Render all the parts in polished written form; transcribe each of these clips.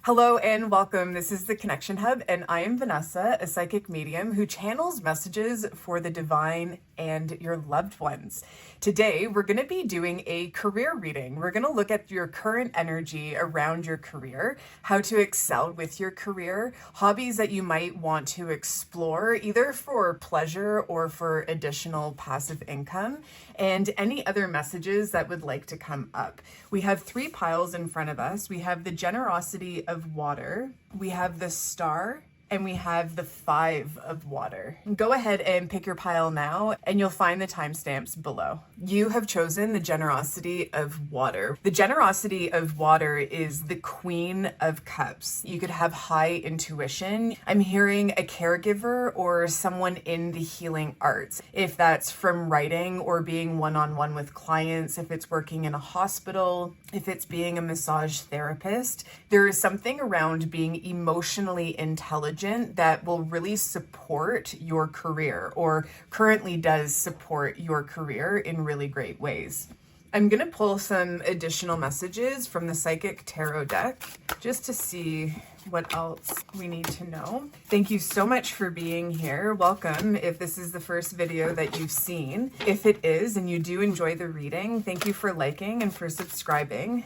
Hello and welcome. This is the Connection Hub, and I am Vanessa, a psychic medium who channels messages for the divine and your loved ones. Today, we're going to be doing a career reading. We're going to look at your current energy around your career, how to excel with your career, hobbies that you might want to explore, either for pleasure or for additional passive income, and any other messages that would like to come up. We have 3 piles in front of us. We have the generosity of water, we have the star, and we have the 5 of water. Go ahead and pick your pile now, and you'll find the timestamps below. You have chosen the generosity of water. The generosity of water is the Queen of Cups. You could have high intuition. I'm hearing a caregiver or someone in the healing arts. If that's from writing or being one-on-one with clients, if it's working in a hospital, if it's being a massage therapist, there is something around being emotionally intelligent that will really support your career, or currently does support your career in really great ways. I'm going to pull some additional messages from the Psychic Tarot deck just to see what else we need to know. Thank you so much for being here. Welcome if this is the first video that you've seen. If it is and you do enjoy the reading, thank you for liking and for subscribing.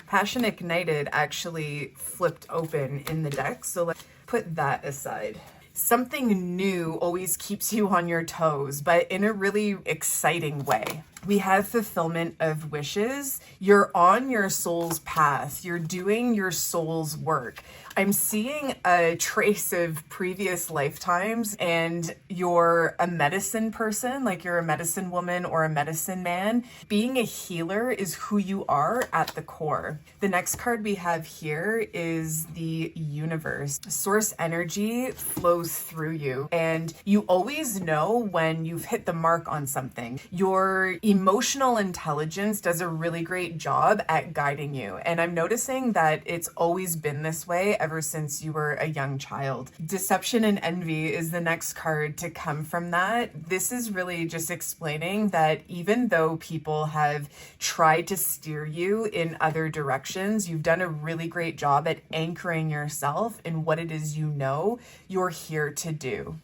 Passion Ignited actually flipped open in the deck, so let's put that aside. Something new always keeps you on your toes, but in a really exciting way. We have fulfillment of wishes. You're on your soul's path. You're doing your soul's work. I'm seeing a trace of previous lifetimes, and you're a medicine person, like you're a medicine woman or a medicine man. Being a healer is who you are at the core. The next card we have here is the universe. Source energy flows through you, and you always know when you've hit the mark on something. Your emotional intelligence does a really great job at guiding you, and I'm noticing that it's always been this way ever since you were a young child. Deception and envy is the next card to come from that. This is really just explaining that even though people have tried to steer you in other directions, you've done a really great job at anchoring yourself in what it is you know you're here to do.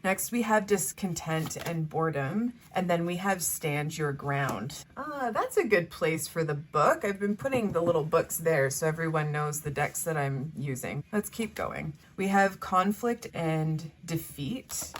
Next, we have discontent and boredom, and then we have stand your ground. That's a good place for the book. I've been putting the little books there so everyone knows the decks that I'm using. Let's keep going. We have conflict and defeat.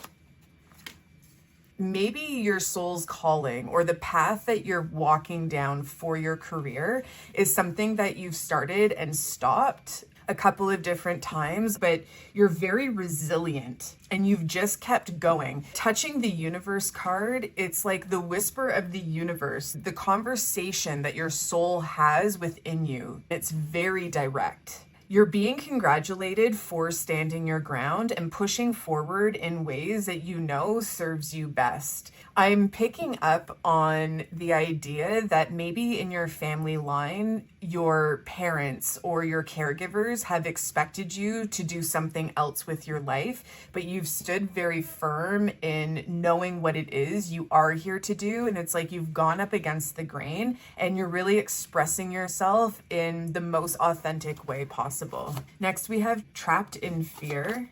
Maybe your soul's calling or the path that you're walking down for your career is something that you've started and stopped a couple of different times, but you're very resilient and you've just kept going. Touching the universe card, it's like the whisper of the universe, the conversation that your soul has within you. It's very direct. You're being congratulated for standing your ground and pushing forward in ways that you know serves you best. I'm picking up on the idea that maybe in your family line, your parents or your caregivers have expected you to do something else with your life, but you've stood very firm in knowing what it is you are here to do. And it's like you've gone up against the grain and you're really expressing yourself in the most authentic way possible. Next, we have trapped in fear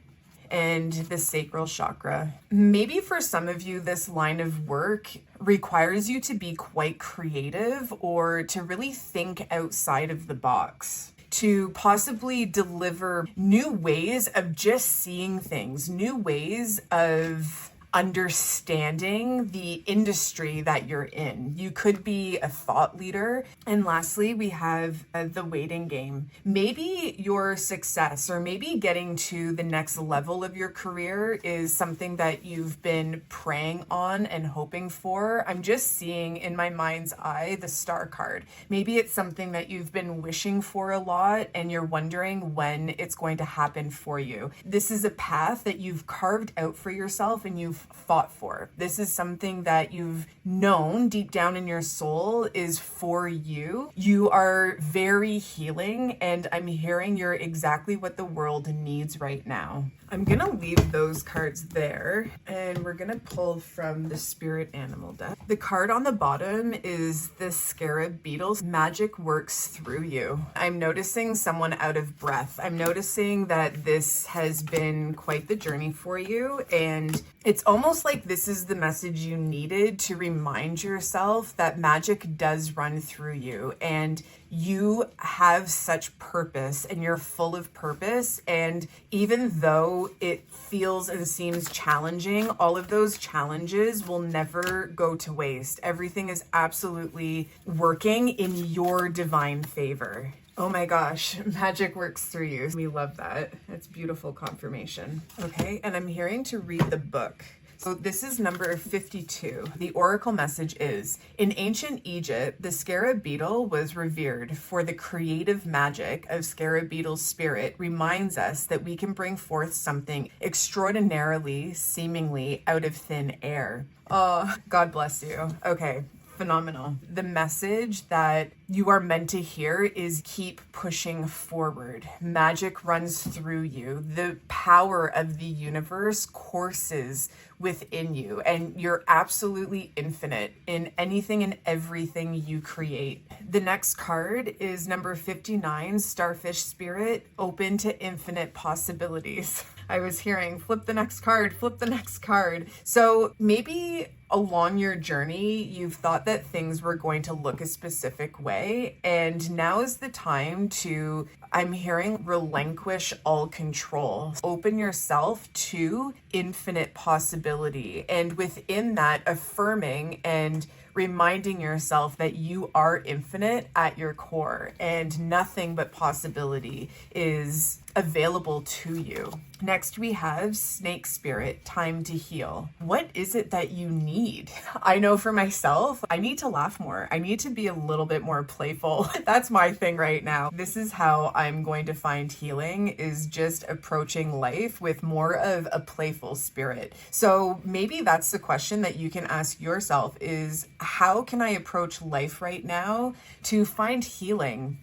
and the sacral chakra. Maybe for some of you, this line of work requires you to be quite creative or to really think outside of the box, to possibly deliver new ways of just seeing things, new ways of understanding the industry that you're in. You could be a thought leader. And lastly, we have the waiting game. Maybe your success or maybe getting to the next level of your career is something that you've been praying on and hoping for. I'm just seeing in my mind's eye the star card. Maybe it's something that you've been wishing for a lot and you're wondering when it's going to happen for you. This is a path that you've carved out for yourself and you've fought for. This is something that you've known deep down in your soul is for you. You are very healing, and I'm hearing you're exactly what the world needs right now. I'm gonna leave those cards there, and we're gonna pull from the spirit animal deck. The card on the bottom is the scarab beetles. Magic works through you. I'm noticing someone out of breath. I'm noticing that this has been quite the journey for you, and it's almost like this is the message you needed to remind yourself that magic does run through you, and you have such purpose, and you're full of purpose. And even though it feels and seems challenging, all of those challenges will never go to waste. Everything is absolutely working in your divine favor. Oh my gosh, magic works through you. We love that. It's beautiful confirmation. Okay, and I'm hearing to read the book. So this is number 52. The oracle message is, in ancient Egypt, the scarab beetle was revered, for the creative magic of scarab beetle's spirit reminds us that we can bring forth something extraordinarily, seemingly out of thin air. Oh, God bless you. Okay. Phenomenal. The message that you are meant to hear is keep pushing forward. Magic runs through you. The power of the universe courses within you, and you're absolutely infinite in anything and everything you create. The next card is number 59, Starfish Spirit, open to infinite possibilities. I was hearing flip the next card, flip the next card. So maybe along your journey, you've thought that things were going to look a specific way, and now is the time to, I'm hearing, relinquish all control. Open yourself to infinite possibility, and within that, affirming and reminding yourself that you are infinite at your core, and nothing but possibility is available to you. Next, we have Snake Spirit, time to heal. What is it that you need? I know for myself, I need to laugh more. I need to be a little bit more playful. That's my thing right now. This is how I'm going to find healing, is just approaching life with more of a playful spirit. So maybe that's the question that you can ask yourself is, how can I approach life right now to find healing?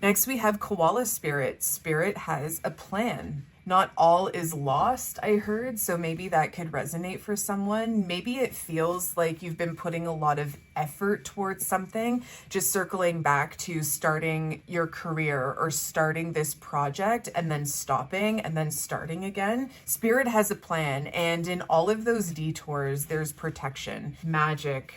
Next, we have Koala Spirit. Spirit has a plan. Not all is lost, I heard, so maybe that could resonate for someone. Maybe it feels like you've been putting a lot of effort towards something, just circling back to starting your career or starting this project and then stopping and then starting again. Spirit has a plan, and in all of those detours, there's protection. Magic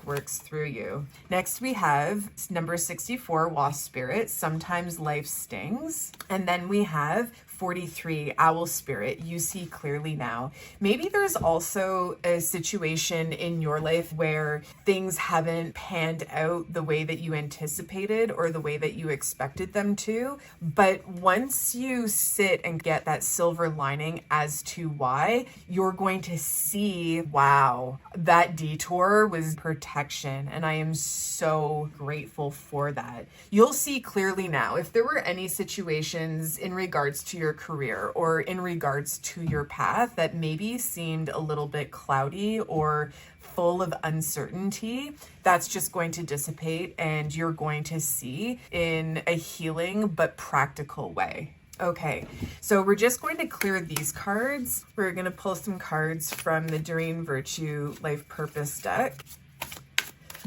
works through you. Next, we have number 64, Wasp Spirit. Sometimes life stings. And then we have 43, Owl Spirit, you see clearly now. Maybe there's also a situation in your life where things haven't panned out the way that you anticipated or the way that you expected them to. But once you sit and get that silver lining as to why, you're going to see, wow, that detour was protection. And I am so grateful for that. You'll see clearly now, if there were any situations in regards to your career or in regards to your path that maybe seemed a little bit cloudy or full of uncertainty, that's just going to dissipate, and you're going to see in a healing but practical way. Okay, so we're just going to clear these cards. We're going to pull some cards from the Doreen Virtue Life Purpose deck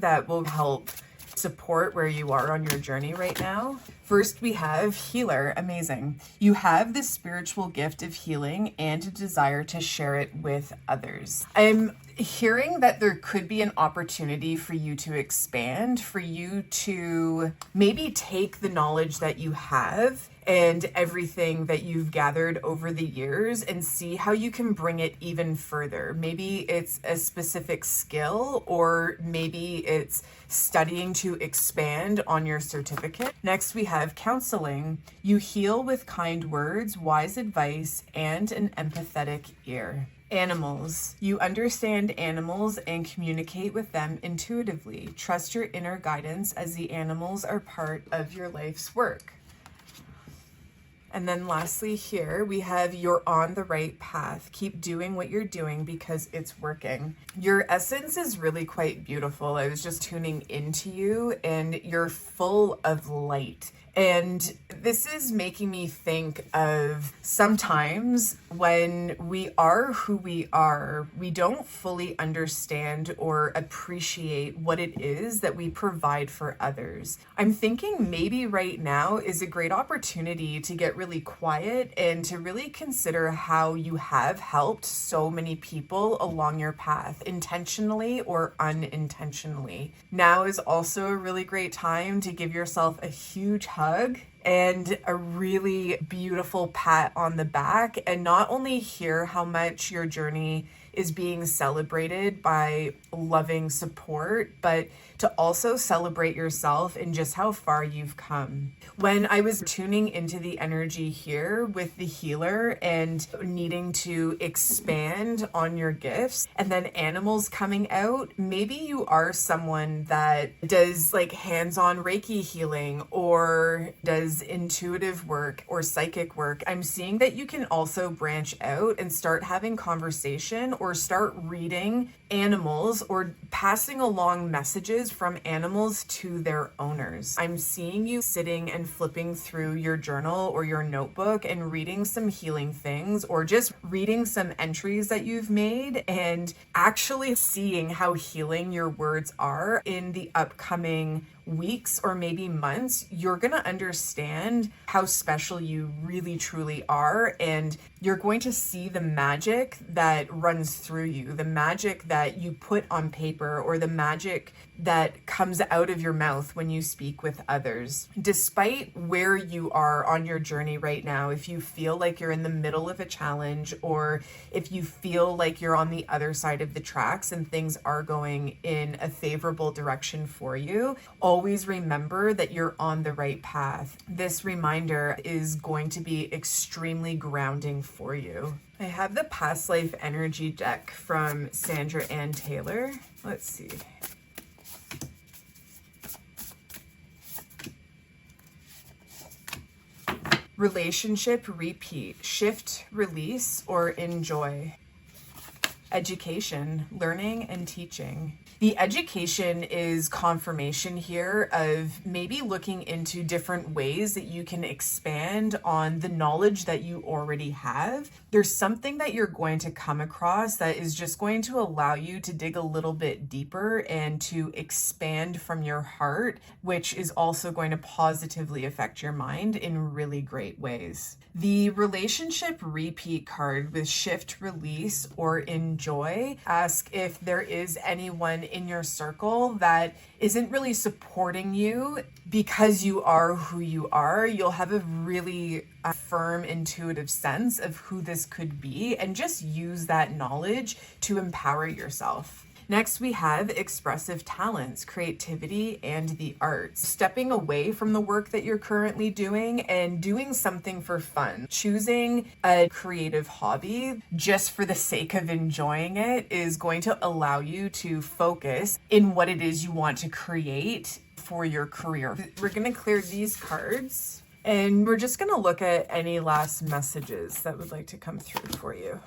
that will help support where you are on your journey right now. First, we have Healer. Amazing. You have the spiritual gift of healing and a desire to share it with others. I'm hearing that there could be an opportunity for you to expand, for you to maybe take the knowledge that you have and everything that you've gathered over the years and see how you can bring it even further. Maybe it's a specific skill, or maybe it's studying to expand on your certificate. Next, we have Counseling. You heal with kind words, wise advice, and an empathetic ear. Animals. You understand animals and communicate with them intuitively. Trust your inner guidance, as the animals are part of your life's work. And then lastly here, we have you're on the right path. Keep doing what you're doing because it's working. Your essence is really quite beautiful. I was just tuning into you, and you're full of light. And this is making me think of sometimes when we are who we are, we don't fully understand or appreciate what it is that we provide for others. I'm thinking maybe right now is a great opportunity to get really quiet and to really consider how you have helped so many people along your path, intentionally or unintentionally. Now is also a really great time to give yourself a huge hug and a really beautiful pat on the back, and not only hear how much your journey is being celebrated by loving support, but to also celebrate yourself and just how far you've come. When I was tuning into the energy here with the healer and needing to expand on your gifts, and then animals coming out, maybe you are someone that does like hands-on Reiki healing or does intuitive work or psychic work. I'm seeing that you can also branch out and start having conversation or start reading animals or passing along messages from animals to their owners. I'm seeing you sitting and flipping through your journal or your notebook and reading some healing things, or just reading some entries that you've made and actually seeing how healing your words are in the upcoming weeks or maybe months. You're going to understand how special you really truly are, and you're going to see the magic that runs through you, the magic that you put on paper, or the magic that comes out of your mouth when you speak with others. Despite where you are on your journey right now, if you feel like you're in the middle of a challenge, or if you feel like you're on the other side of the tracks and things are going in a favorable direction for you, always remember that you're on the right path. This reminder is going to be extremely grounding for you. I have the Past Life Energy deck from Sandra Ann Taylor. Let's see. Relationship repeat, shift, release, or enjoy. Education, learning and teaching. The education is confirmation here of maybe looking into different ways that you can expand on the knowledge that you already have. There's something that you're going to come across that is just going to allow you to dig a little bit deeper and to expand from your heart, which is also going to positively affect your mind in really great ways. The relationship repeat card with shift, release, or enjoy ask if there is anyone in your circle that isn't really supporting you because you are who you are. You'll have a really firm intuitive sense of who this could be, and just use that knowledge to empower yourself. Next, we have expressive talents, creativity, and the arts. Stepping away from the work that you're currently doing and doing something for fun. Choosing a creative hobby just for the sake of enjoying it is going to allow you to focus in what it is you want to create for your career. We're going to clear these cards, and we're just going to look at any last messages that would like to come through for you.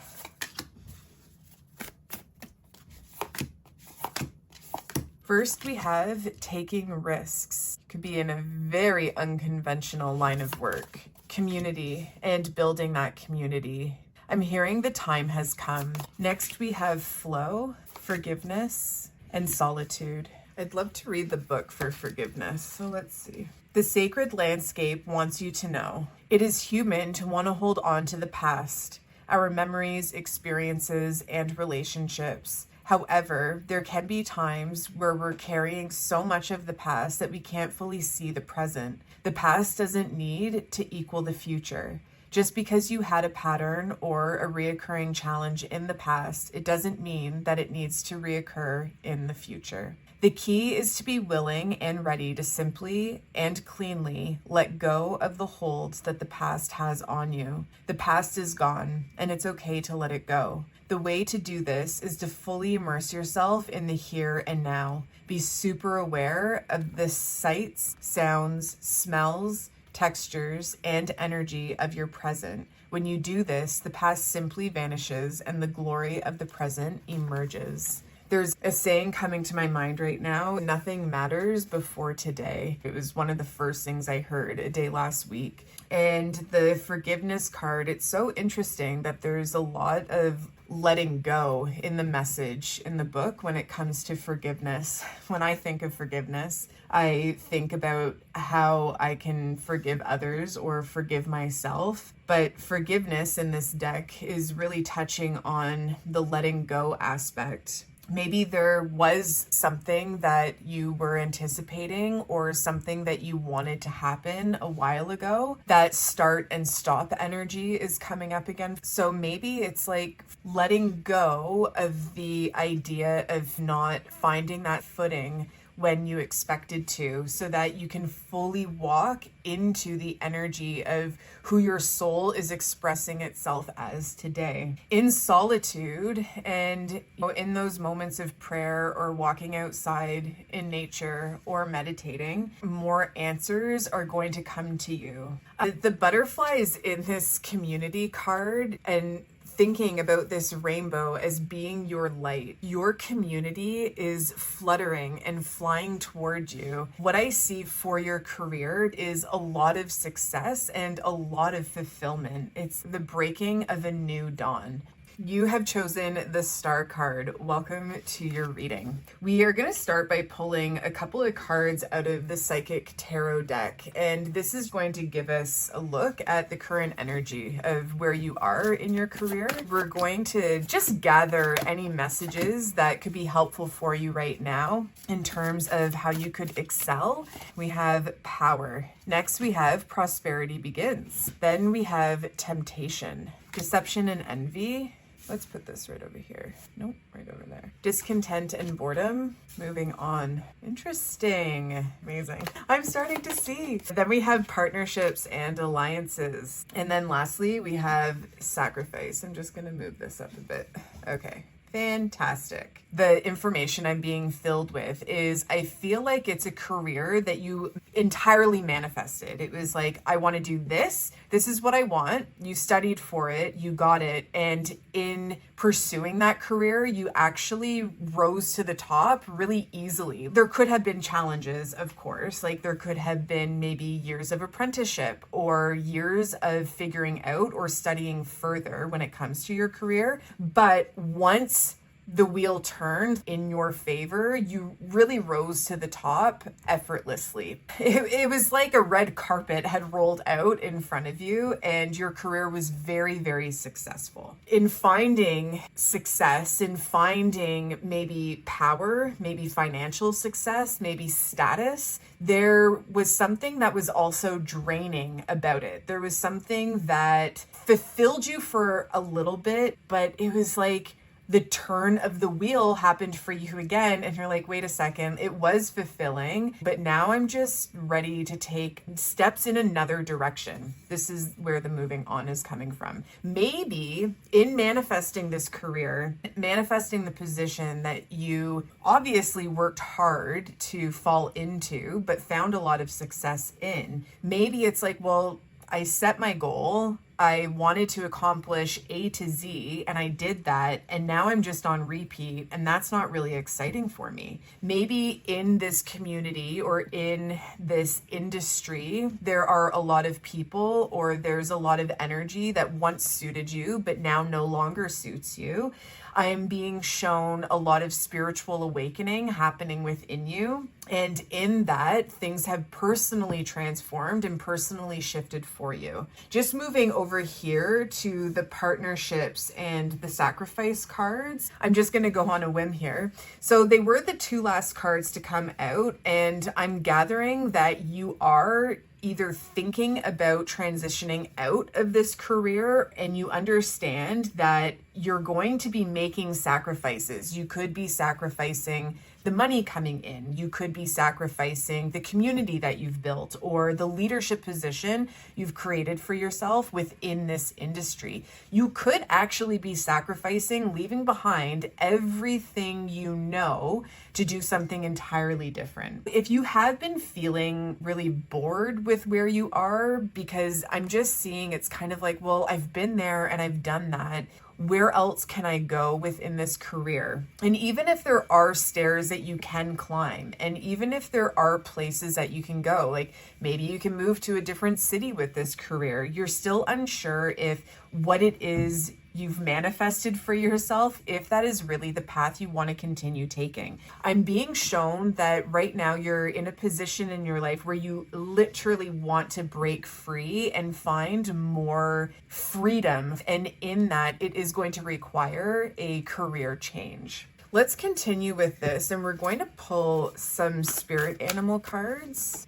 First, we have taking risks. Could be in a very unconventional line of work. Community and building that community. I'm hearing the time has come. Next, we have flow, forgiveness, and solitude. I'd love to read the book for forgiveness, so let's see. The sacred landscape wants you to know. It is human to want to hold on to the past, our memories, experiences, and relationships. However, there can be times where we're carrying so much of the past that we can't fully see the present. The past doesn't need to equal the future. Just because you had a pattern or a reoccurring challenge in the past, it doesn't mean that it needs to reoccur in the future. The key is to be willing and ready to simply and cleanly let go of the holds that the past has on you. The past is gone, and it's okay to let it go. The way to do this is to fully immerse yourself in the here and now. Be super aware of the sights, sounds, smells, textures, and energy of your present. When you do this, the past simply vanishes and the glory of the present emerges. There's a saying coming to my mind right now: nothing matters before today. It was one of the first things I heard a day last week. And the forgiveness card, it's so interesting that there's a lot of letting go in the message in the book when it comes to forgiveness. When I think of forgiveness, I think about how I can forgive others or forgive myself. But forgiveness in this deck is really touching on the letting go aspect. Maybe there was something that you were anticipating or something that you wanted to happen a while ago. That start and stop energy is coming up again. So maybe it's like letting go of the idea of not finding that footing when you expected to, so that you can fully walk into the energy of who your soul is expressing itself as today. In solitude and in those moments of prayer or walking outside in nature or meditating, more answers are going to come to you. The butterflies in this community card, and thinking about this rainbow as being your light. Your community is fluttering and flying toward you. What I see for your career is a lot of success and a lot of fulfillment. It's the breaking of a new dawn. You have chosen the Star card. Welcome to your reading. We are going to start by pulling a couple of cards out of the Psychic Tarot deck, and this is going to give us a look at the current energy of where you are in your career. We're going to just gather any messages that could be helpful for you right now in terms of how you could excel. We have Power. Next, we have Prosperity Begins. Then we have Temptation, Deception and Envy. Let's put this right over here. Nope, right over there. Discontent and Boredom. Moving on. Interesting. Amazing. I'm starting to see. Then we have Partnerships and Alliances. And then lastly, we have Sacrifice. I'm just going to move this up a bit. Okay. Fantastic. The information I'm being filled with is, I feel like it's a career that you entirely manifested. It was like, I want to do this. This is what I want. You studied for it. You got it. And in pursuing that career, you actually rose to the top really easily. There could have been challenges, of course. Like there could have been maybe years of apprenticeship or years of figuring out or studying further when it comes to your career. But once the wheel turned in your favor, you really rose to the top effortlessly. It was like a red carpet had rolled out in front of you, and your career was very, very successful. In finding success, in finding maybe power, maybe financial success, maybe status, there was something that was also draining about it. There was something that fulfilled you for a little bit, but it was like the turn of the wheel happened for you again, and you're like, wait a second, it was fulfilling, but now I'm just ready to take steps in another direction. This is where the moving on is coming from. Maybe in manifesting this career, manifesting the position that you obviously worked hard to fall into, but found a lot of success in. Maybe it's like, well, I set my goal, I wanted to accomplish A to Z, and I did that, and now I'm just on repeat, and that's not really exciting for me. Maybe in this community or in this industry, there are a lot of people, or there's a lot of energy that once suited you, but now no longer suits you. I am being shown a lot of spiritual awakening happening within you. And in that, things have personally transformed and personally shifted for you. Just moving over here to the Partnerships and the Sacrifice cards, I'm just going to go on a whim here. So they were the two last cards to come out, and I'm gathering that you are either thinking about transitioning out of this career, and you understand that you're going to be making sacrifices. You could be sacrificing the money coming in. You could be sacrificing the community that you've built or the leadership position you've created for yourself within this industry. You could actually be sacrificing, leaving behind everything you know to do something entirely different. If you have been feeling really bored with where you are, because I'm just seeing it's kind of like, well, I've been there and I've done that. where else can I go within this career? And even if there are stairs that you can climb, and even if there are places that you can go, like maybe you can move to a different city with this career, you're still unsure if what it is you've manifested for yourself, if that is really the path you want to continue taking. I'm being shown that right now you're in a position in your life where you literally want to break free and find more freedom. And in that, it is going to require a career change. Let's continue with this, and we're going to pull some spirit animal cards.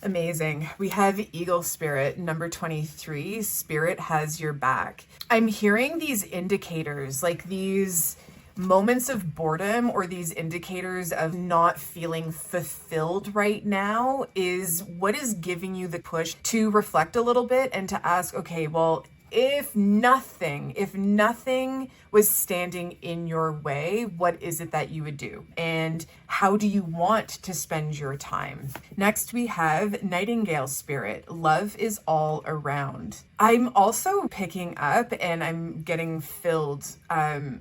Amazing. We have Eagle Spirit, number 23. Spirit has your back. I'm hearing these indicators, like these moments of boredom or these indicators of not feeling fulfilled right now is what is giving you the push to reflect a little bit and to ask, okay, well, if nothing was standing in your way, what is it that you would do? And how do you want to spend your time? Next, we have Nightingale Spirit. Love is all around. I'm also picking up, and I'm getting filled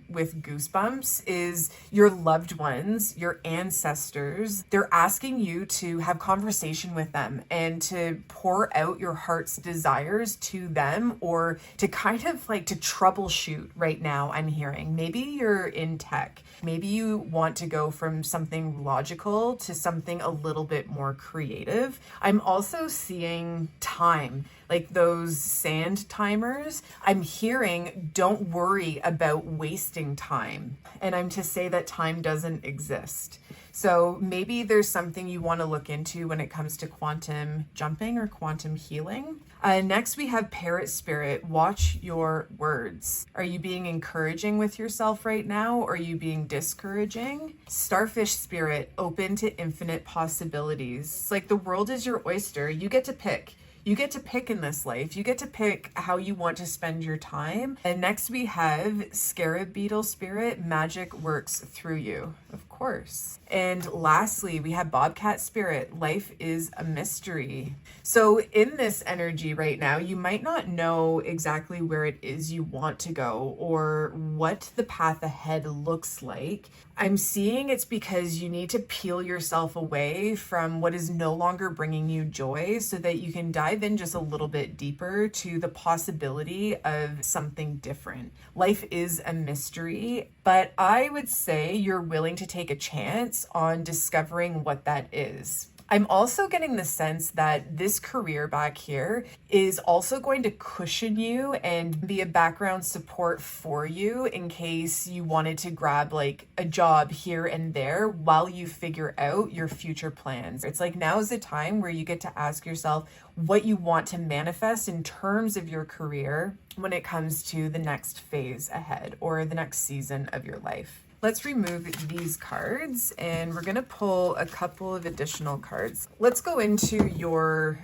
with goosebumps, is your loved ones, your ancestors. They're asking you to have conversation with them and to pour out your heart's desires to them, or to kind of like to troubleshoot right now. I'm hearing maybe you're in tech. Maybe you want to go from something logical to something a little bit more creative. I'm also seeing time, like those sand timers. I'm hearing don't worry about wasting time. And I'm to say that time doesn't exist. So maybe there's something you want to look into when it comes to quantum jumping or quantum healing. Next, we have Parrot Spirit. Watch your words. Are you being encouraging with yourself right now, or are you being discouraging? Starfish Spirit. Open to infinite possibilities. It's like the world is your oyster. You get to pick. You get to pick in this life. You get to pick how you want to spend your time. And next we have Scarab Beetle Spirit. Magic works through you, of course. And lastly, we have Bobcat Spirit. Life is a mystery. So in this energy right now, you might not know exactly where it is you want to go or what the path ahead looks like. I'm seeing it's because you need to peel yourself away from what is no longer bringing you joy so that you can dive in just a little bit deeper to the possibility of something different. Life is a mystery, but I would say you're willing to take a chance on discovering what that is. I'm also getting the sense that this career back here is also going to cushion you and be a background support for you in case you wanted to grab like a job here and there while you figure out your future plans. It's like now's the time where you get to ask yourself what you want to manifest in terms of your career when it comes to the next phase ahead or the next season of your life. Let's remove these cards and we're going to pull a couple of additional cards. Let's go into your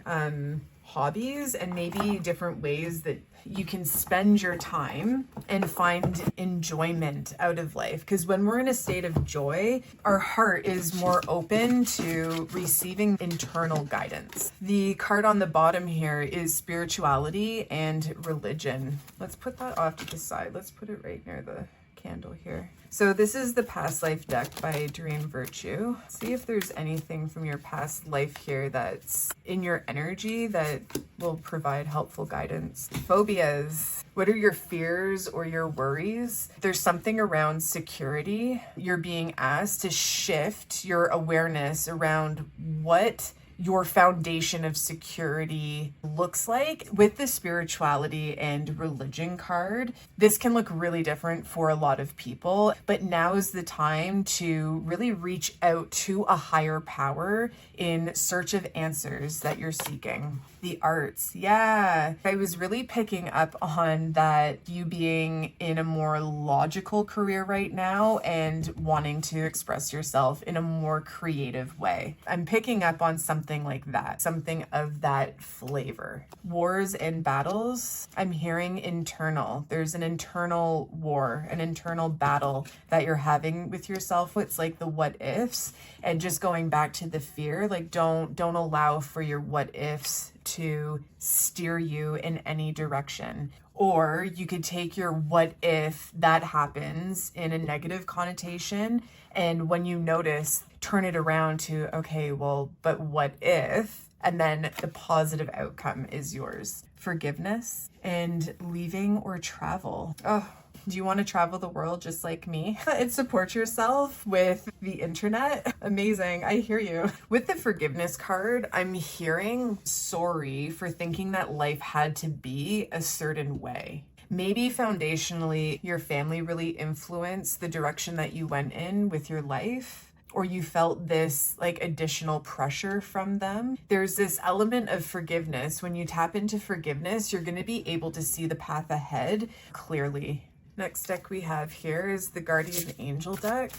hobbies and maybe different ways that you can spend your time and find enjoyment out of life. Because when we're in a state of joy, our heart is more open to receiving internal guidance. The card on the bottom here is spirituality and religion. Let's put that off to the side. Let's put it right near the candle here. So this is the past life deck by Dream Virtue. See if there's anything from your past life here that's in your energy that will provide helpful guidance. Phobias. What are your fears or your worries? There's something around security. You're being asked to shift your awareness around what your foundation of security looks like. With the spirituality and religion card, this can look really different for a lot of people, but now is the time to really reach out to a higher power in search of answers that you're seeking. The arts. Yeah, I was really picking up on that, you being in a more logical career right now and wanting to express yourself in a more creative way. I'm picking up on something like that, something of that flavor. Wars and battles. I'm hearing internal. There's an internal war, an internal battle that you're having with yourself. It's like the what ifs, and just going back to the fear, like don't allow for your what ifs to steer you in any direction. Or you could take your what if that happens in a negative connotation, and when you notice, turn it around to, okay, well, but what if? And then the positive outcome is yours. Forgiveness and leaving or travel. Oh, do you want to travel the world just like me and support yourself with the internet? Amazing. I hear you. With the forgiveness card, I'm hearing sorry for thinking that life had to be a certain way. Maybe foundationally, your family really influenced the direction that you went in with your life, or you felt this like additional pressure from them. There's this element of forgiveness. When you tap into forgiveness, you're going to be able to see the path ahead clearly. Next deck we have here is the Guardian Angel deck.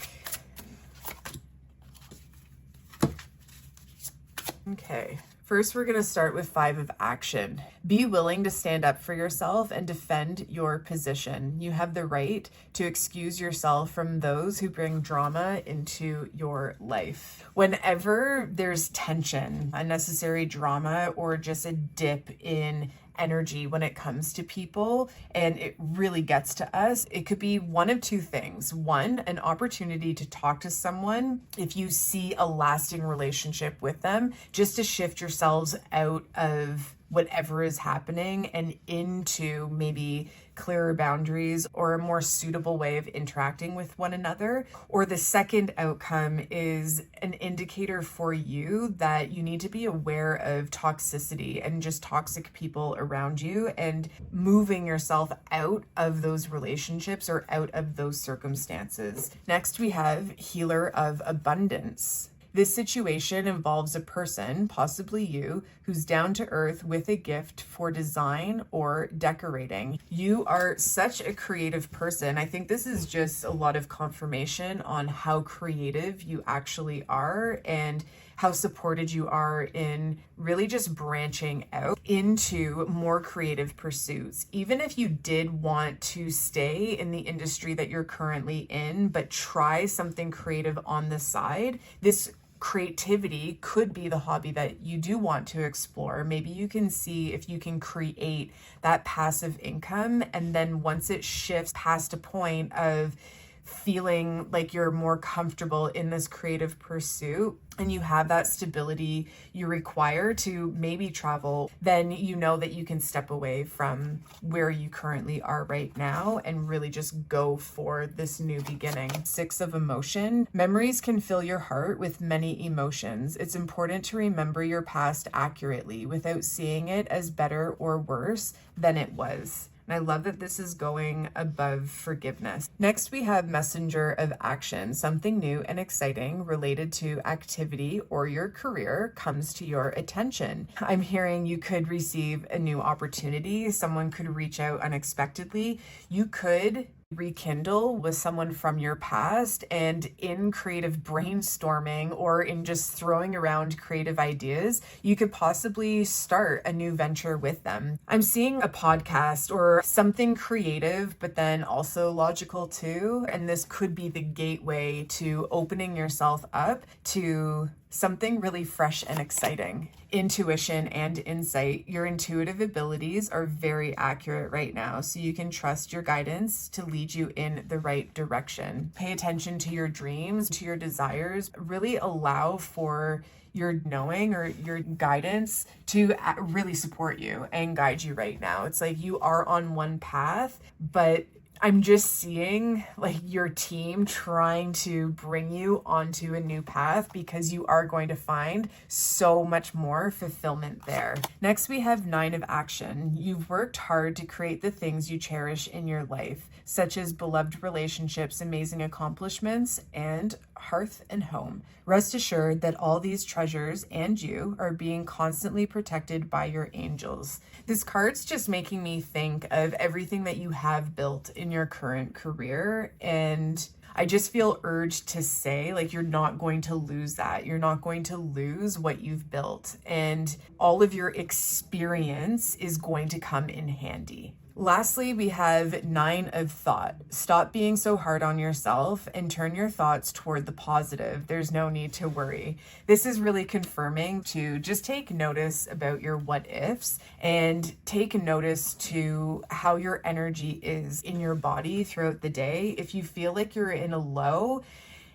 Okay. First, we're going to start with 5 of action. Be willing to stand up for yourself and defend your position. You have the right to excuse yourself from those who bring drama into your life. Whenever there's tension, unnecessary drama, or just a dip in energy when it comes to people and it really gets to us, it could be one of 2 things. One, an opportunity to talk to someone if you see a lasting relationship with them, just to shift yourselves out of whatever is happening and into maybe clearer boundaries or a more suitable way of interacting with one another. Or the second outcome is an indicator for you that you need to be aware of toxicity and just toxic people around you and moving yourself out of those relationships or out of those circumstances. Next, we have Healer of Abundance. This situation involves a person, possibly you, who's down to earth with a gift for design or decorating. You are such a creative person. I think this is just a lot of confirmation on how creative you actually are and how supported you are in really just branching out into more creative pursuits. Even if you did want to stay in the industry that you're currently in, but try something creative on the side, this creativity could be the hobby that you do want to explore. Maybe you can see if you can create that passive income, and then once it shifts past a point of feeling like you're more comfortable in this creative pursuit and you have that stability you require to maybe travel, then you know that you can step away from where you currently are right now and really just go for this new beginning. 6 of emotion. Memories can fill your heart with many emotions. It's important to remember your past accurately without seeing it as better or worse than it was. And I love that this is going above forgiveness. Next, we have Messenger of Action. Something new and exciting related to activity or your career comes to your attention. I'm hearing you could receive a new opportunity. Someone could reach out unexpectedly. You could rekindle with someone from your past, and in creative brainstorming or in just throwing around creative ideas, you could possibly start a new venture with them. I'm seeing a podcast or something creative, but then also logical too. And this could be the gateway to opening yourself up to something really fresh and exciting. Intuition and insight. Your intuitive abilities are very accurate right now, so you can trust your guidance to lead you in the right direction. Pay attention to your dreams, to your desires. Really allow for your knowing or your guidance to really support you and guide you right now. It's like you are on one path, but I'm just seeing like your team trying to bring you onto a new path because you are going to find so much more fulfillment there. Next, we have 9 of Action. You've worked hard to create the things you cherish in your life, such as beloved relationships, amazing accomplishments, and hearth and home. Rest assured that all these treasures and you are being constantly protected by your angels. This card's just making me think of everything that you have built in your current career, and I just feel urged to say, like, you're not going to lose that. You're not going to lose what you've built, and all of your experience is going to come in handy. Lastly, we have 9 of thought. Stop being so hard on yourself and turn your thoughts toward the positive. There's no need to worry. This is really confirming to just take notice about your what ifs and take notice to how your energy is in your body throughout the day. If you feel like you're in a low,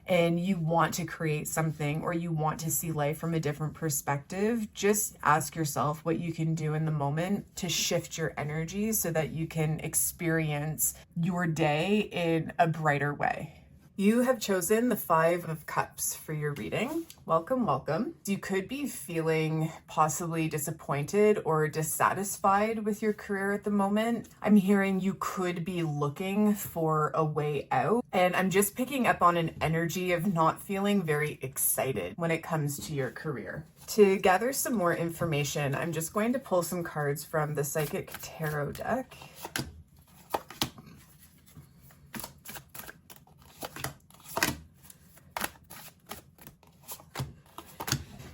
and you want to create something or you want to see life from a different perspective, just ask yourself what you can do in the moment to shift your energy so that you can experience your day in a brighter way. You have chosen the 5 of Cups for your reading. Welcome, welcome. You could be feeling possibly disappointed or dissatisfied with your career at the moment. I'm hearing you could be looking for a way out. And I'm just picking up on an energy of not feeling very excited when it comes to your career. To gather some more information, I'm just going to pull some cards from the Psychic Tarot deck.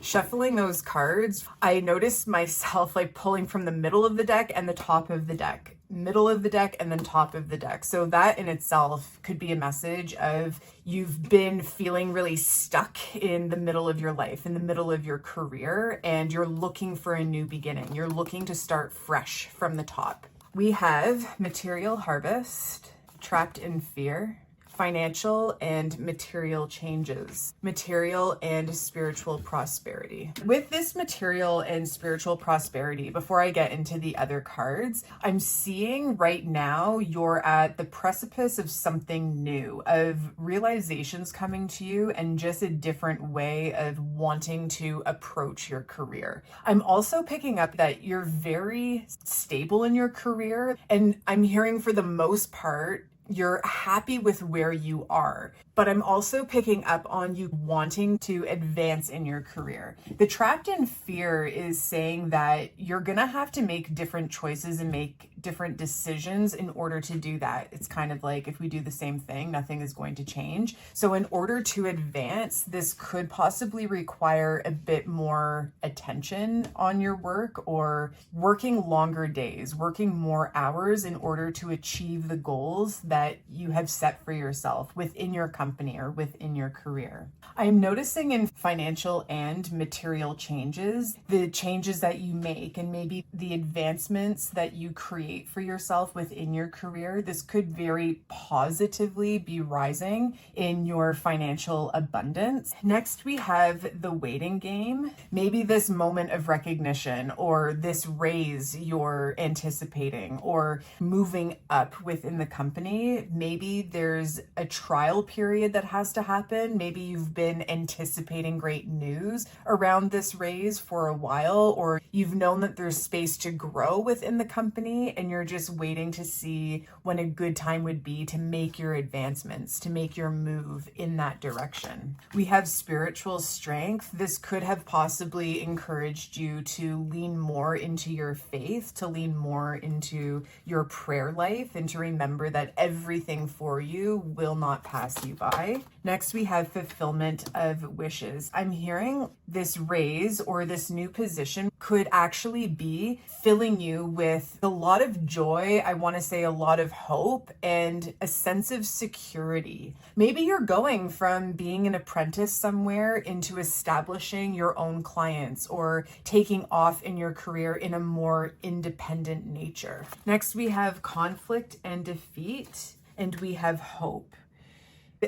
Shuffling those cards, I noticed myself like pulling from the middle of the deck and the top of the deck, middle of the deck and then top of the deck. So that in itself could be a message of you've been feeling really stuck in the middle of your life, in the middle of your career, and you're looking for a new beginning. You're looking to start fresh from the top. We have material harvest, trapped in fear, financial and material changes, material and spiritual prosperity. With this material and spiritual prosperity, before I get into the other cards, I'm seeing right now you're at the precipice of something new, of realizations coming to you and just a different way of wanting to approach your career. I'm also picking up that you're very stable in your career, and I'm hearing for the most part, you're happy with where you are, but I'm also picking up on you wanting to advance in your career. The trapped in fear is saying that you're gonna have to make different choices and make different decisions in order to do that. It's kind of like if we do the same thing, nothing is going to change. So in order to advance, this could possibly require a bit more attention on your work or working longer days, working more hours in order to achieve the goals that you have set for yourself within your company or within your career. I'm noticing in financial and material changes, the changes that you make and maybe the advancements that you create for yourself within your career. This could very positively be rising in your financial abundance. Next, we have the waiting game. Maybe this moment of recognition or this raise you're anticipating or moving up within the company. Maybe there's a trial period that has to happen. Maybe you've been anticipating great news around this raise for a while, or you've known that there's space to grow within the company and you're just waiting to see when a good time would be to make your advancements, to make your move in that direction. We have spiritual strength. This could have possibly encouraged you to lean more into your faith, to lean more into your prayer life, and to remember that everything for you will not pass you by. Next, we have fulfillment of wishes. I'm hearing this raise or this new position could actually be filling you with a lot of joy. I want to say a lot of hope and a sense of security. Maybe you're going from being an apprentice somewhere into establishing your own clients or taking off in your career in a more independent nature. Next, we have conflict and defeat, and we have hope.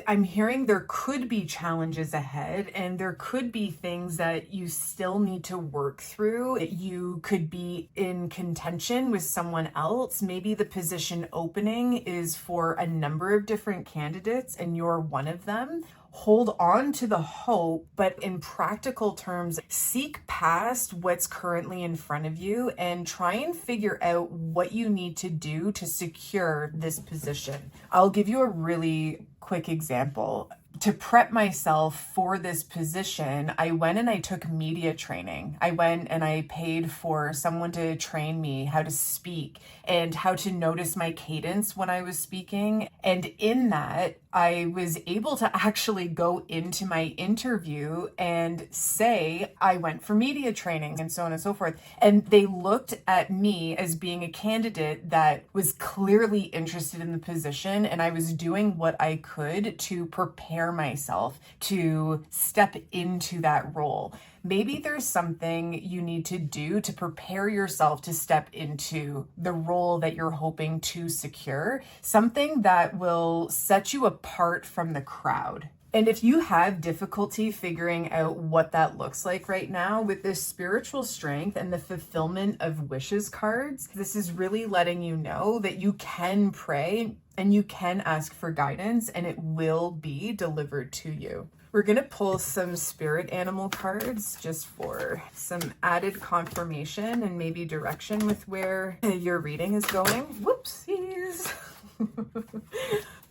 I'm hearing there could be challenges ahead and there could be things that you still need to work through. You could be in contention with someone else. Maybe the position opening is for a number of different candidates and you're one of them. Hold on to the hope, but in practical terms, seek past what's currently in front of you and try and figure out what you need to do to secure this position. I'll give you a really quick example. To prep myself for this position, I went and I took media training. I went and I paid for someone to train me how to speak and how to notice my cadence when I was speaking. And in that, I was able to actually go into my interview and say I went for media training and so on and so forth. And they looked at me as being a candidate that was clearly interested in the position, and I was doing what I could to prepare myself to step into that role. Maybe there's something you need to do to prepare yourself to step into the role that you're hoping to secure, something that will set you apart from the crowd. And if you have difficulty figuring out what that looks like right now with this spiritual strength and the fulfillment of wishes cards, this is really letting you know that you can pray and you can ask for guidance and it will be delivered to you. We're going to pull some spirit animal cards just for some added confirmation and maybe direction with where your reading is going. Whoopsies.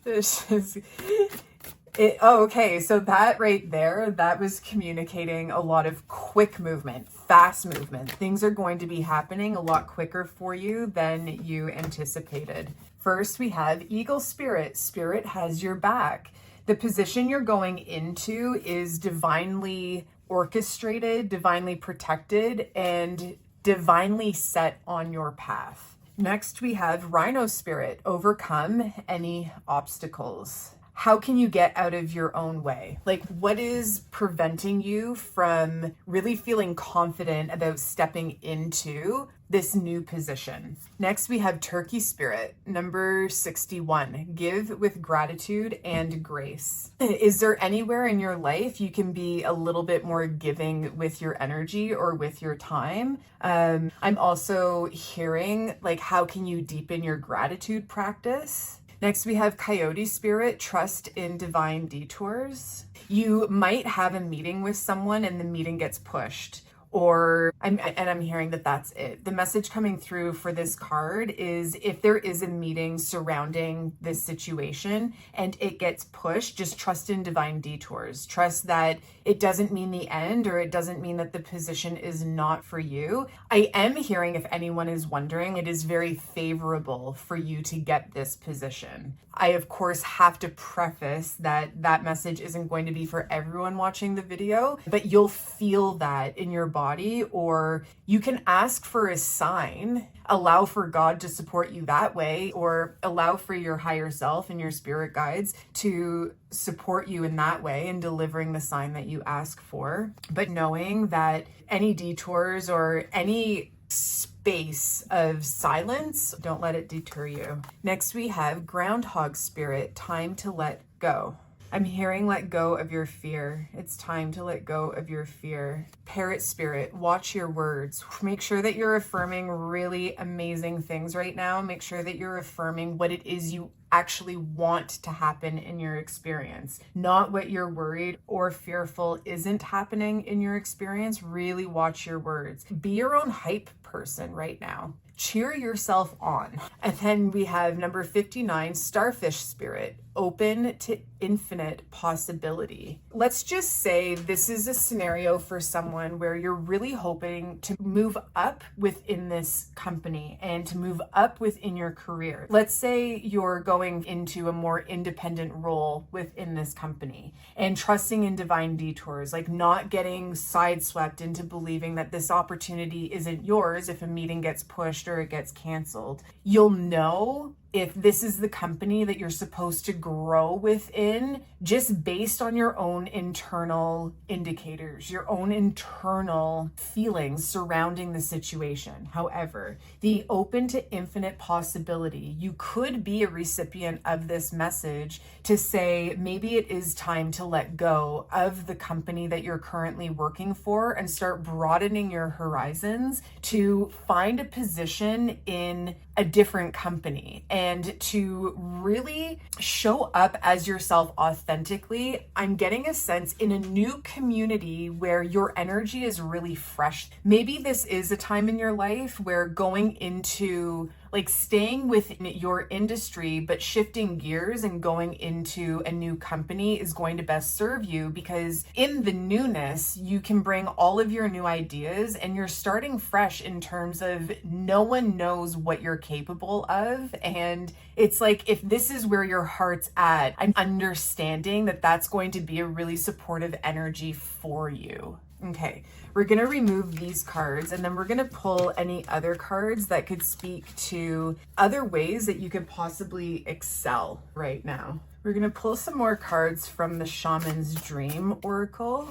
This is it. Oh, okay. So that right there, that was communicating a lot of quick movement, fast movement. Things are going to be happening a lot quicker for you than you anticipated. First, we have Eagle Spirit. Spirit has your back. The position you're going into is divinely orchestrated, divinely protected, and divinely set on your path. Next, we have Rhino Spirit. Overcome any obstacles. How can you get out of your own way? Like, what is preventing you from really feeling confident about stepping into this new position? Next, we have Turkey Spirit, number 61. Give with gratitude and grace. Is there anywhere in your life you can be a little bit more giving with your energy or with your time? I'm also hearing, like, how can you deepen your gratitude practice? Next, we have Coyote Spirit, trust in divine detours. You might have a meeting with someone and the meeting gets pushed. I'm hearing that that's it. The message coming through for this card is if there is a meeting surrounding this situation and it gets pushed, just trust in divine detours. Trust that it doesn't mean the end, or it doesn't mean that the position is not for you. I am hearing, if anyone is wondering, it is very favorable for you to get this position. I, of course, have to preface that that message isn't going to be for everyone watching the video, but you'll feel that in your body, or you can ask for a sign, allow for God to support you that way, or allow for your higher self and your spirit guides to support you in that way in delivering the sign that you ask for. But knowing that any detours or any space of silence, don't let it deter you. Next, we have Groundhog Spirit, time to let go. I'm hearing let go of your fear. It's time to let go of your fear. Parrot Spirit, watch your words. Make sure that you're affirming really amazing things right now. Make sure that you're affirming what it is you actually want to happen in your experience, not what you're worried or fearful isn't happening in your experience. Really watch your words. Be your own hype person right now. Cheer yourself on. And then we have number 59, Starfish Spirit, open to infinite possibility. Let's just say this is a scenario for someone where you're really hoping to move up within this company and to move up within your career. Let's say you're going into a more independent role within this company and trusting in divine detours, like not getting sideswept into believing that this opportunity isn't yours if a meeting gets pushed or it gets canceled. You'll know if this is the company that you're supposed to grow within just based on your own internal indicators, your own internal feelings surrounding the situation. However, the open to infinite possibility, you could be a recipient of this message to say maybe it is time to let go of the company that you're currently working for and start broadening your horizons to find a position in a different company and to really show up as yourself authentically. I'm getting a sense in a new community where your energy is really fresh. Maybe this is a time in your life where going into Like staying within your industry, but shifting gears and going into a new company is going to best serve you, because in the newness, you can bring all of your new ideas and you're starting fresh in terms of no one knows what you're capable of. And it's like, if this is where your heart's at, I'm understanding that that's going to be a really supportive energy for you. Okay, we're going to remove these cards and then we're going to pull any other cards that could speak to other ways that you could possibly excel right now. We're going to pull some more cards from the Shaman's Dream Oracle.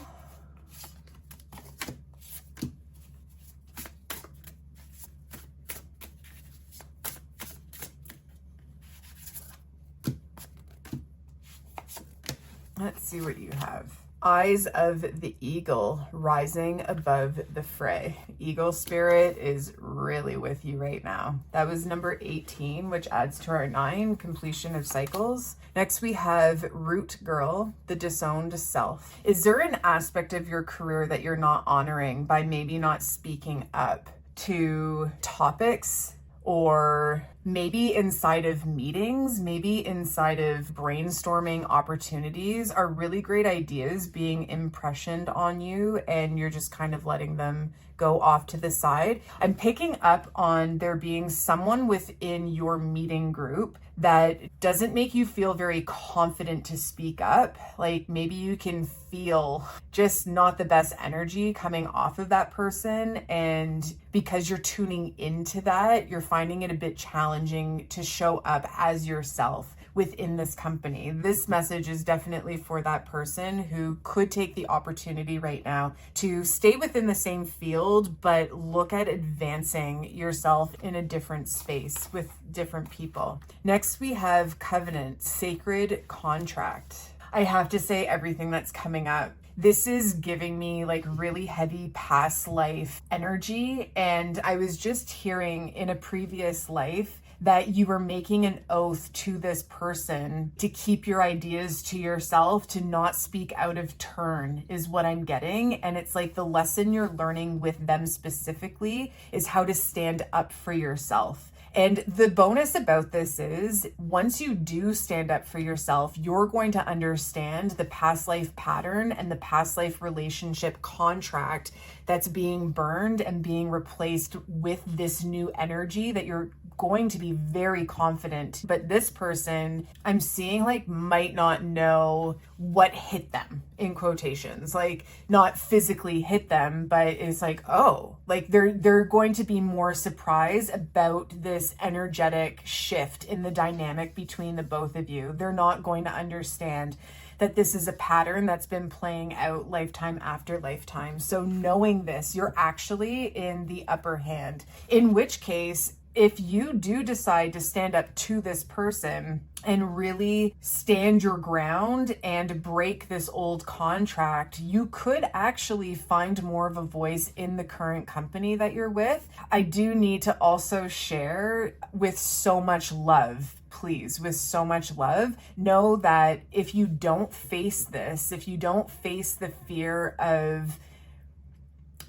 Let's see what you have. Eyes of the Eagle rising above the fray. Eagle spirit is really with you right now. That was number 18, which adds to our 9, completion of cycles. Next we have Root Girl, the disowned self. Is there an aspect of your career that you're not honoring by maybe not speaking up to topics, or maybe inside of meetings, maybe inside of brainstorming opportunities, are really great ideas being impressioned on you and you're just kind of letting them go off to the side? I'm picking up on there being someone within your meeting group that doesn't make you feel very confident to speak up. Like maybe you can feel just not the best energy coming off of that person. And because you're tuning into that, you're finding it a bit challenging to show up as yourself within this company. This message is definitely for that person who could take the opportunity right now to stay within the same field, but look at advancing yourself in a different space with different people. Next, we have Covenant, Sacred Contract. I have to say, everything that's coming up, this is giving me like really heavy past life energy. And I was just hearing in a previous life that you were making an oath to this person to keep your ideas to yourself, to not speak out of turn, is what I'm getting. And it's like the lesson you're learning with them specifically is how to stand up for yourself. And the bonus about this is once you do stand up for yourself, you're going to understand the past life pattern and the past life relationship contract that's being burned and being replaced with this new energy that you're going to be very confident. But this person I'm seeing like might not know what hit them, in quotations, like not physically hit them, but it's like, oh, like they're going to be more surprised about this energetic shift in the dynamic between the both of you. They're not going to understand that this is a pattern that's been playing out lifetime after lifetime. So knowing this, you're actually in the upper hand, in which case, if you do decide to stand up to this person and really stand your ground and break this old contract, you could actually find more of a voice in the current company that you're with. I do need to also share, with so much love, please, with so much love, know that if you don't face this, if you don't face the fear of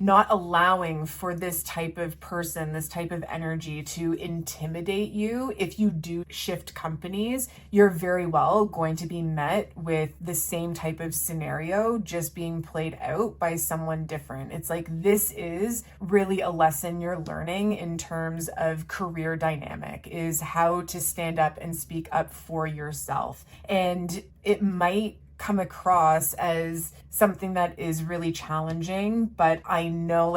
not allowing for this type of person, this type of energy to intimidate you, if you do shift companies, you're very well going to be met with the same type of scenario just being played out by someone different. It's like, this is really a lesson you're learning in terms of career dynamic, is how to stand up and speak up for yourself. And it might come across as something that is really challenging, but I know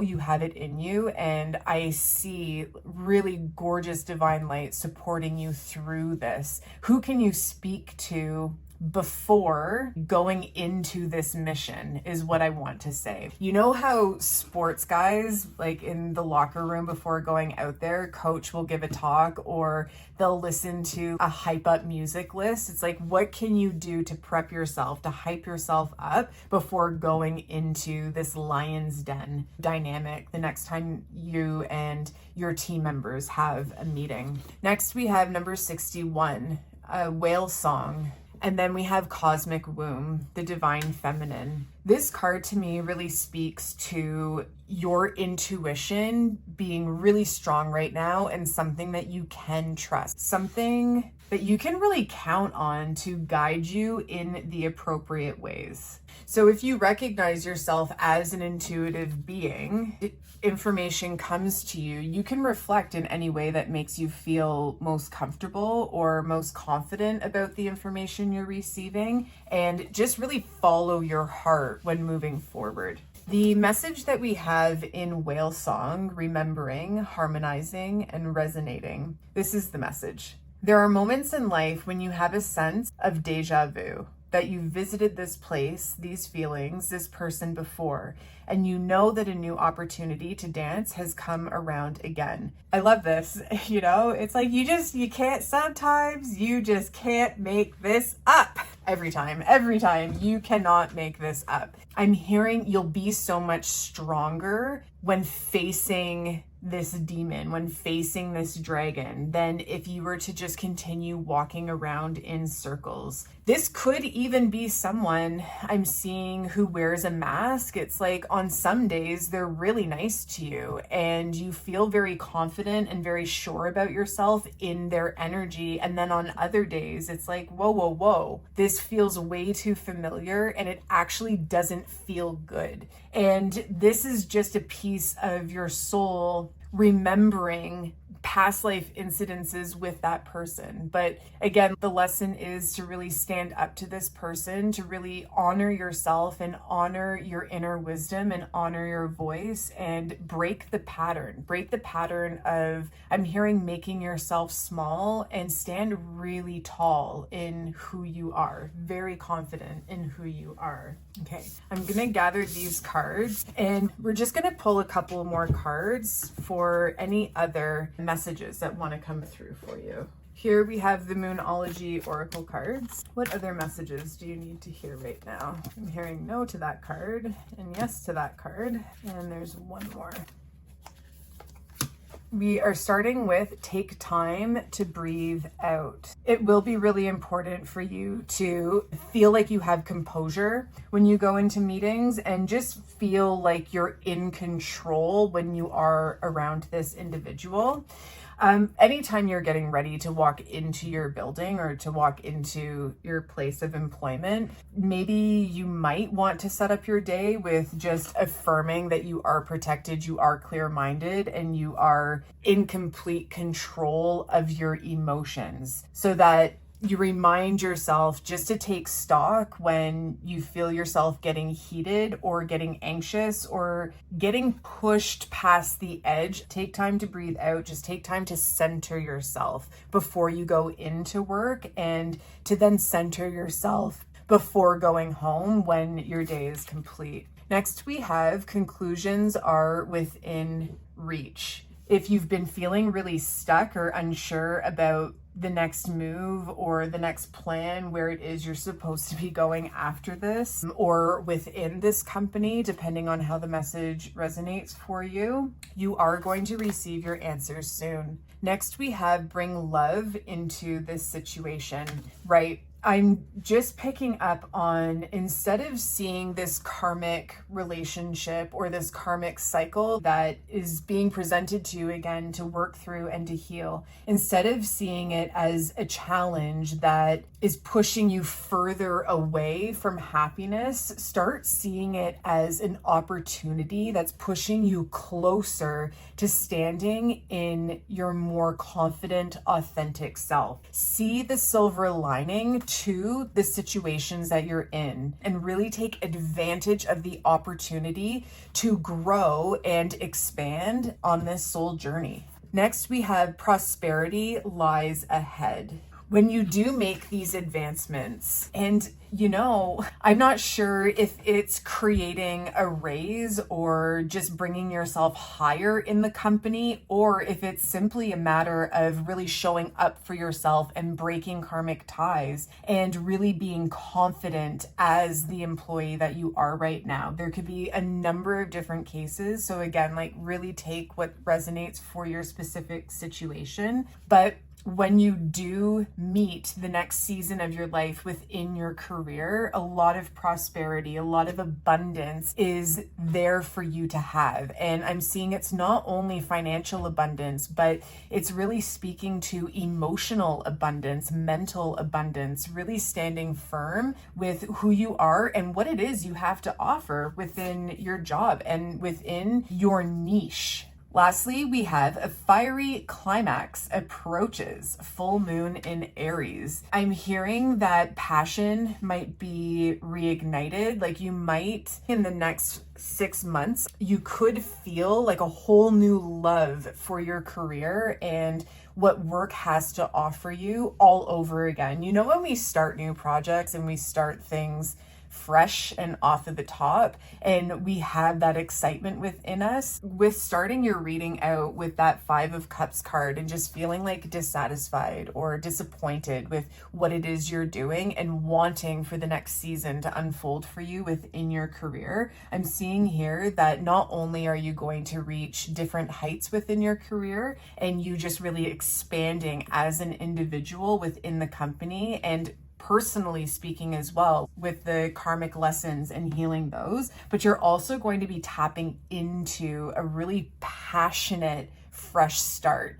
you have it in you, and I see really gorgeous divine light supporting you through this. Who can you speak to before going into this mission is what I want to say. You know how sports guys, like in the locker room before going out there, coach will give a talk or they'll listen to a hype up music list. It's like, what can you do to prep yourself, to hype yourself up before going into this lion's den dynamic the next time you and your team members have a meeting? Next, we have number 61, a whale song. And then we have Cosmic Womb, the divine feminine. This card to me really speaks to your intuition being really strong right now and something that you can trust, something that you can really count on to guide you in the appropriate ways. So if you recognize yourself as an intuitive being, information comes to you, you can reflect in any way that makes you feel most comfortable or most confident about the information you're receiving, and just really follow your heart when moving forward. The message that we have in Whale Song, remembering, harmonizing, and resonating. This is the message. There are moments in life when you have a sense of deja vu, that you've visited this place, these feelings, this person before, and you know that a new opportunity to dance has come around again. I love this. You know, it's like you can't, sometimes you just can't make this up. Every time, you cannot make this up. I'm hearing you'll be so much stronger when facing this demon, when facing this dragon, than if you were to just continue walking around in circles. This could even be someone I'm seeing who wears a mask. It's like on some days they're really nice to you and you feel very confident and very sure about yourself in their energy. And then on other days, it's like, whoa, this feels way too familiar and it actually doesn't feel good. And this is just a piece of your soul remembering past life incidences with that person. But again, the lesson is to really stand up to this person, to really honor yourself and honor your inner wisdom and honor your voice, and break the pattern of, I'm hearing, making yourself small, and stand really tall in who you are, very confident in who you are. Okay, I'm gonna gather these cards and we're just gonna pull a couple more cards for any other messages that want to come through for you. Here we have the Moonology Oracle cards. What other messages do you need to hear right now? I'm hearing no to that card and yes to that card. And there's one more. We are starting with take time to breathe out. It will be really important for you to feel like you have composure when you go into meetings and just feel like you're in control when you are around this individual. Anytime you're getting ready to walk into your building or to walk into your place of employment, maybe you might want to set up your day with just affirming that you are protected, you are clear-minded, and you are in complete control of your emotions, so that you remind yourself just to take stock when you feel yourself getting heated or getting anxious or getting pushed past the edge. Take time to breathe out. Just take time to center yourself before you go into work, and to then center yourself before going home when your day is complete. Next, we have conclusions are within reach. If you've been feeling really stuck or unsure about the next move or the next plan, where it is you're supposed to be going after this, or within this company, depending on how the message resonates for you, you are going to receive your answers soon. Next, we have bring love into this situation, right? I'm just picking up on, instead of seeing this karmic relationship or this karmic cycle that is being presented to you again to work through and to heal, instead of seeing it as a challenge that is pushing you further away from happiness, start seeing it as an opportunity that's pushing you closer to standing in your more confident, authentic self. See the silver lining to the situations that you're in and really take advantage of the opportunity to grow and expand on this soul journey. Next, we have prosperity lies ahead. When you do make these advancements, and I'm not sure if it's creating a raise or just bringing yourself higher in the company, or if it's simply a matter of really showing up for yourself and breaking karmic ties and really being confident as the employee that you are right now. There could be a number of different cases. So again, really take what resonates for your specific situation. But when you do meet the next season of your life within your career, a lot of prosperity, a lot of abundance is there for you to have. And I'm seeing it's not only financial abundance, but it's really speaking to emotional abundance, mental abundance, really standing firm with who you are and what it is you have to offer within your job and within your niche. Lastly, we have a fiery climax approaches, full moon in Aries. I'm hearing that passion might be reignited. Like you might, in the next 6 months, you could feel like a whole new love for your career and what work has to offer you all over again. You know, when we start new projects and we start things fresh and off of the top, and we have that excitement within us, with starting your reading out with that 5 of Cups card and just feeling like dissatisfied or disappointed with what it is you're doing and wanting for the next season to unfold for you within your career. I'm seeing here that not only are you going to reach different heights within your career and you just really expanding as an individual within the company and personally speaking as well, with the karmic lessons and healing those, but you're also going to be tapping into a really passionate fresh start.